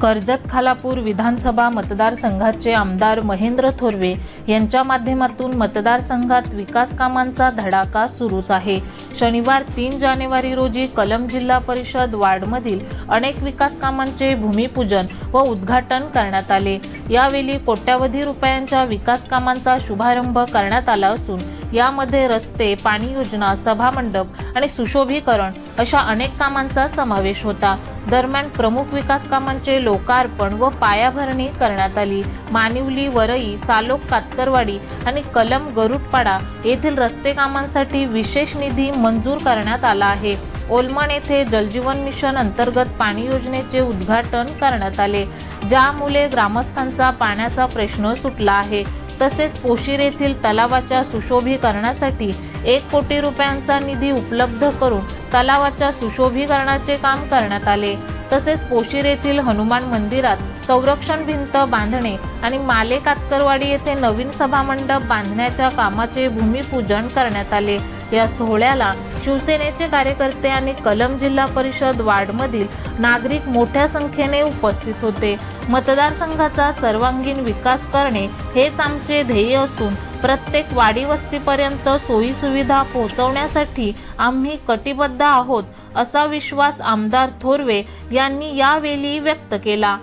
कर्जत खालापूर विधानसभा मतदारसंघाचे आमदार महेंद्र थोरवे यांच्या माध्यमातून मतदारसंघात विकास कामांचा धडाका सुरूच आहे। शनिवार 3 जानेवारी रोजी कलम जिल्हा परिषद वार्डमधील अनेक विकास कामांचे भूमिपूजन व उद्घाटन करण्यात आले। यावेळी कोट्यावधी रुपयांच्या विकास कामांचा शुभारंभ करण्यात आला असून यामध्ये रस्ते, पाणी योजना, सभामंडप आणि सुशोभीकरण अशा अनेक कामांचा समावेश होता। दरम्यान प्रमुख विकास कामांचे लोकार्पण व पायाभरणी करण्यात आली। मानिवली, वरई, सालोक, कातकरवाडी आणि कलम गरुडपाडा येथील रस्ते कामांसाठी विशेष निधी मंजूर करण्यात आला आहे। ओलमण येथे जलजीवन मिशन अंतर्गत पाणी योजनेचे उद्घाटन करण्यात आले, ज्यामुळे ग्रामस्थांचा पाण्याचा प्रश्न सुटला आहे। तसेच पोशीर येथील तलावाच्या सुशोभीकरणासाठी 1 कोटी रुपयांचा निधी उपलब्ध करून तलावाच्या सुशोभीकरणाचे काम करण्यात आले। तसेच पोशीर येथील हनुमान मंदिरात संरक्षण भिंत बांधणे आणि माले कातकरवाडी येथे नवीन सभामंडप बांधण्याच्या कामाचे भूमिपूजन करण्यात आले। या सोहळ्याला शिवसेनेचे कार्यकर्ते आणि कलम जिल्हा परिषद वार्डमधील नागरिक मोठ्या संख्येने उपस्थित होते। मतदारसंघाचा सर्वांगीण विकास करणे हेच आमचे ध्येय असून प्रत्येक वाडी वस्तीपर्यंत सोयी सुविधा पोहोचवण्यासाठी आम्ही कटिबद्ध आहोत, असा विश्वास आमदार थोरवे यांनी यावेळी व्यक्त केला।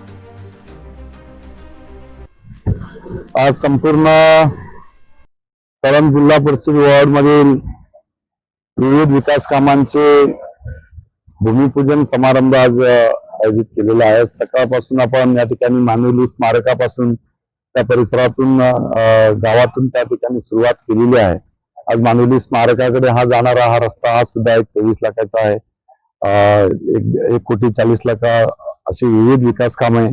आज संपूर्ण कलम जिल्हा परिषद वार्डमधील विविध विकास कामांचे भूमिपूजन समारंभ आज आयोजित केलेला आहे। सकाळपासून आपण या ठिकाणी मानिवली स्मारकापासून त्या परिसरातून गावातून त्या ठिकाणी सुरुवात केलेली आहे। आज मानिवली स्मारकाकडे जाणारा हा रस्ता हा सुद्धा 23 लाखाचा आहे। 1,40,00,000 अशी विविध विकास कामे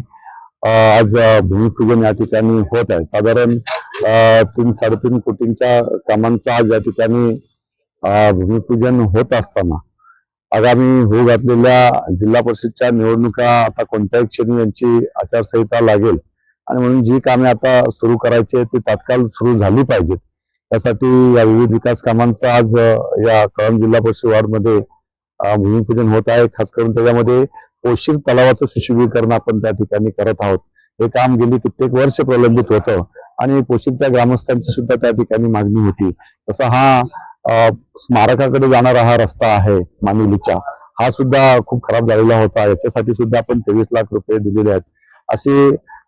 आज भूमिपूजन या ठिकाणी होत आहे। साधारण 3-3.5 कोटींच्या कामांचा आज या ठिकाणी भूमिपूजन होत असताना आगामी होऊ घातलेल्या जिल्हा परिषदच्या निवडणुका आता कोणत्याही क्षणी यांची आचारसंहिता लागेल आणि म्हणून जी कामे आता सुरू करायची ती तात्काळ सुरू झाली पाहिजेत। त्यासाठी या विविध विकास कामांचा आज या कळंब जिल्हा परिषद वार्डमध्ये भूमिपूजन होत आहे। खास करून त्याच्यामध्ये पोशीर तलावाचं सुशोभीकरण आपण त्या ठिकाणी करत आहोत। हे काम गेली कित्येक वर्ष प्रलंबित होतं आणि पोशीरच्या ग्रामस्थांची सुद्धा त्या ठिकाणी मागणी होती। तसा हा स्मारकाकडे जाणारा हा रस्ता आहे मानिवलीचा, हा सुद्धा खूप खराब झालेला होता। याच्यासाठी सुद्धा आपण 23 लाख रुपये दिलेले आहेत। अशी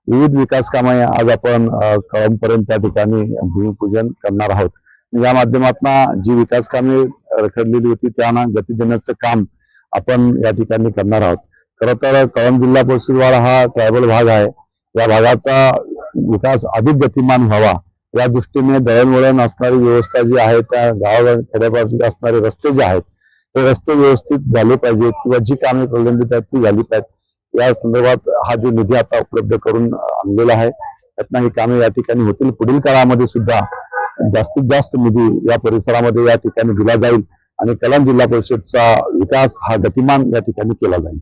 विविध विकास कामे आज आपण कळंबपर्यंत त्या ठिकाणी भूमिपूजन करणार आहोत। या माध्यमातून जी विकास कामे रखडलेली होती त्यांना गती देण्याचं काम आपण या ठिकाणी करणार आहोत। खरं तर कळंब जिल्हा परिषद वार्ड हा ट्रायबल भाग आहे। या भागाचा विकास अधिक गतिमान व्हावा या दृष्टीने दळणवळण असणारी व्यवस्था जी आहे, त्या गावाखेड्यापासून असणारे रस्ते जे आहेत ते रस्ते व्यवस्थित झाले पाहिजेत किंवा जी कामे प्रलंबित आहेत ती झाली पाहिजेत। या संदर्भात हा जो निधी आता उपलब्ध करून आणलेला आहे त्यातनं ही कामे या ठिकाणी होतील। पुढील काळामध्ये सुद्धा जास्तीत जास्त निधी या परिसरामध्ये या ठिकाणी दिला जाईल आणि कळंब जिल्हा परिषदचा विकास हा गतिमान या ठिकाणी केला जाईल।